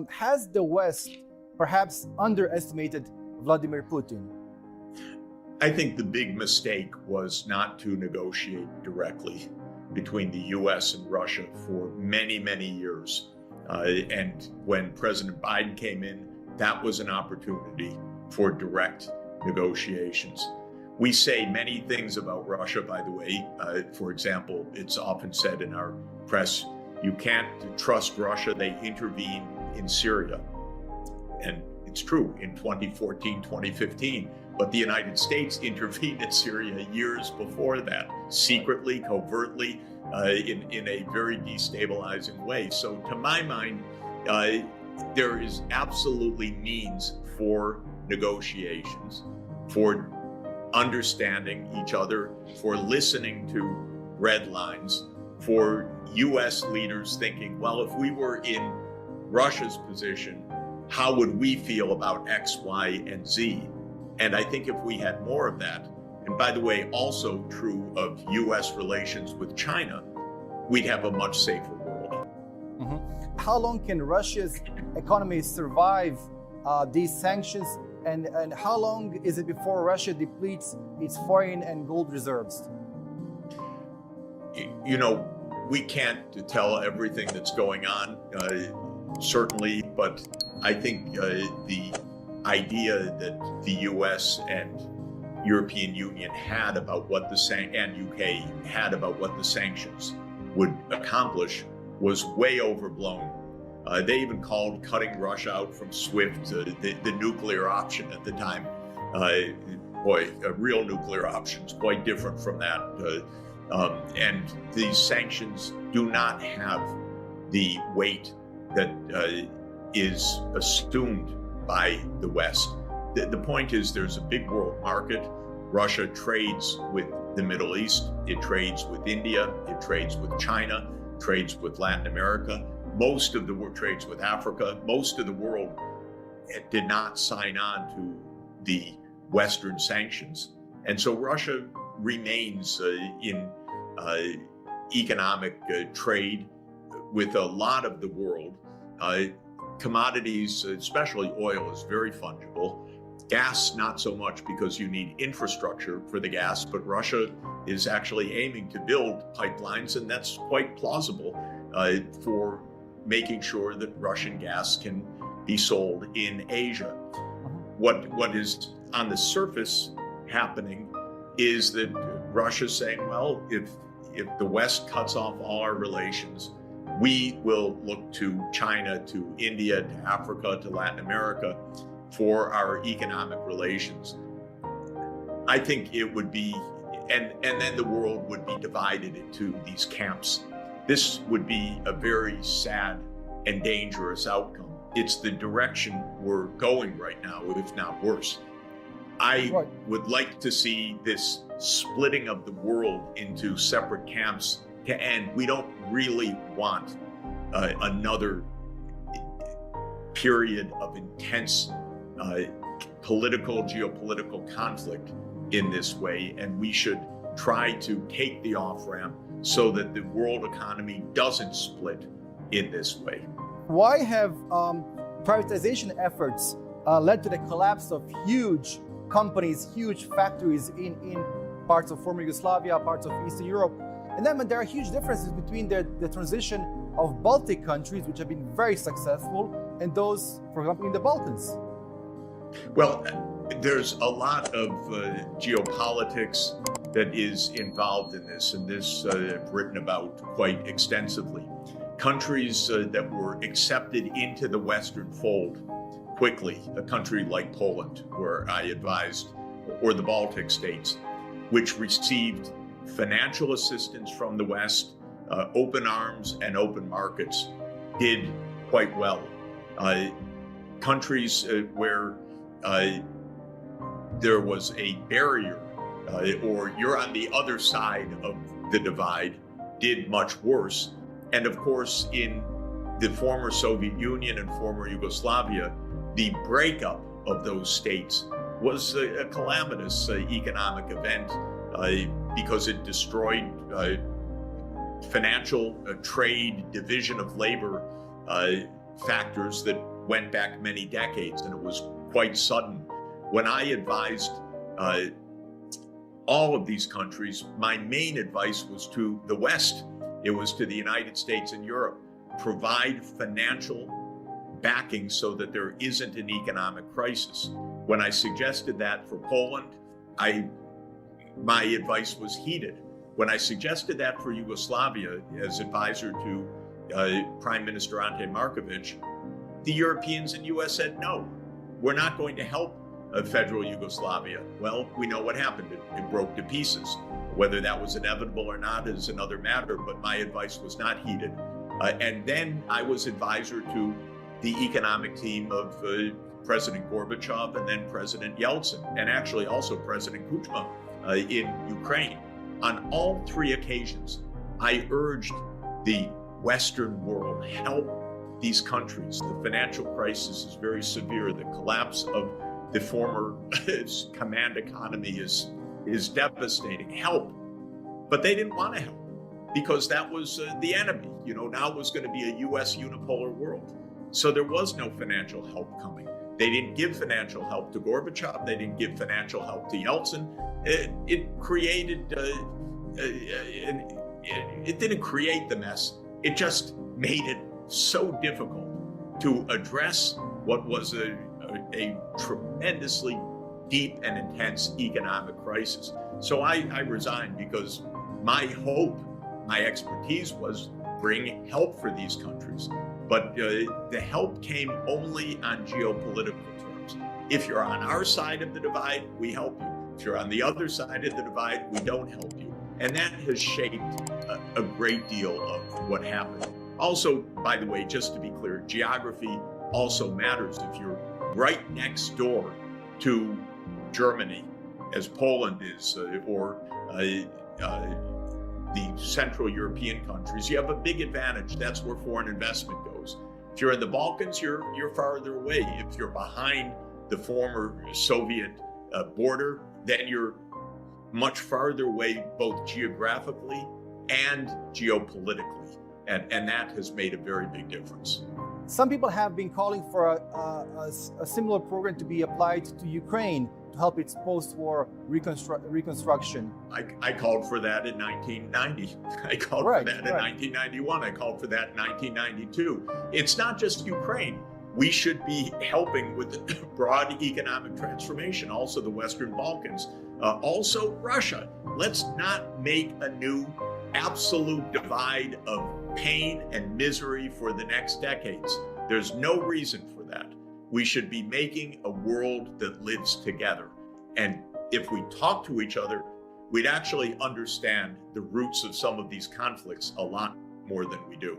Has the West perhaps underestimated Vladimir Putin? I think the big mistake was not to negotiate directly between the U.S. and Russia for many, many years. And when President Biden came in, that was an opportunity for direct negotiations. We say many things about Russia, by the way. For example, it's often said in our press, you can't trust Russia, they intervene in Syria. And it's true in 2014, 2015. But the United States intervened in Syria years before that, secretly, covertly, in a very destabilizing way. So to my mind, there is absolutely means for negotiations, for understanding each other, for listening to red lines, for U.S. leaders thinking, well, if we were in Russia's position, how would we feel about X, Y, and Z? And I think if we had more of that, and by the way, also true of U.S. relations with China, we'd have a much safer world. Mm-hmm. How long can Russia's economy survive these sanctions? And how long is it before Russia depletes its foreign and gold reserves? You know, we can't tell everything that's going on, certainly, but I think the idea that the U.S. and European Union had about what and UK had about what the sanctions would accomplish was way overblown. They even called cutting Russia out from SWIFT the nuclear option at the time. A real nuclear option is quite different from that. And these sanctions do not have the weight that is assumed by the West. The point is there's a big world market. Russia trades with the Middle East. It trades with India. It trades with China, trades with Latin America. Most of the world trades with Africa. Most of the world did not sign on to the Western sanctions. And so Russia remains in economic trade with a lot of the world. Commodities, especially oil, is very fungible. Gas, not so much because you need infrastructure for the gas, but Russia is actually aiming to build pipelines, and that's quite plausible for making sure that Russian gas can be sold in Asia. What is on the surface happening is that Russia's saying, well, if the West cuts off all our relations, we will look to China, to India, to Africa, to Latin America for our economic relations. I think it would be, and then the world would be divided into these camps. This would be a very sad and dangerous outcome. It's the direction we're going right now, if not worse. I would like to see this splitting of the world into separate camps to end. We don't really want another period of intense geopolitical conflict in this way, and we should try to take the off-ramp so that the world economy doesn't split in this way. Why have privatization efforts led to the collapse of huge companies, huge factories in parts of former Yugoslavia, parts of Eastern Europe? And then there are huge differences between the transition of Baltic countries, which have been very successful, and those, for example, in the Balkans. Well, there's a lot of geopolitics that is involved in this, and this I've written about quite extensively. Countries that were accepted into the Western fold quickly, a country like Poland, where I advised, or the Baltic states, which received financial assistance from the West, open arms and open markets, did quite well. Countries where there was a barrier, or you're on the other side of the divide, did much worse. And of course, in the former Soviet Union and former Yugoslavia, the breakup of those states was a calamitous economic event because it destroyed financial trade, division of labor, factors that went back many decades, and it was quite sudden. When I advised all of these countries, my main advice was to the West. It was to the United States and Europe. Provide financial backing so that there isn't an economic crisis. When I suggested that for Poland, my advice was heeded. When I suggested that for Yugoslavia as advisor to Prime Minister Ante Markovic, the Europeans and US said, no, we're not going to help federal Yugoslavia. Well, we know what happened. It broke to pieces. Whether that was inevitable or not is another matter, but my advice was not heeded. And then I was advisor to the economic team of President Gorbachev and then President Yeltsin, and actually also President Kuchma in Ukraine. On all three occasions, I urged the Western world, help these countries. The financial crisis is very severe. The collapse of the former command economy is devastating. Help. But they didn't want to help because that was the enemy. Now it was going to be a US unipolar world. So there was no financial help coming. They didn't give financial help to Gorbachev. They didn't give financial help to Yeltsin. It created, it didn't create the mess. It just made it so difficult to address what was a tremendously deep and intense economic crisis. So I resigned because my hope, my expertise was bring help for these countries. But the help came only on geopolitical terms. If you're on our side of the divide, we help you. If you're on the other side of the divide, we don't help you. And that has shaped a great deal of what happened. Also, by the way, just to be clear, geography also matters. If you're right next door to Germany, as Poland is, or the Central European countries, you have a big advantage. That's where foreign investment goes. If you're in the Balkans, you're farther away. If you're behind the former Soviet border, then you're much farther away, both geographically and geopolitically. And that has made a very big difference. Some people have been calling for a similar program to be applied to Ukraine to help its post-war reconstruction. I called for that in 1990. I called for that in 1991. I called for that in 1992. It's not just Ukraine. We should be helping with the broad economic transformation, also the Western Balkans, also Russia. Let's not make a new absolute divide of pain and misery for the next decades. There's no reason for that. We should be making a world that lives together. And if we talk to each other, we'd actually understand the roots of some of these conflicts a lot more than we do.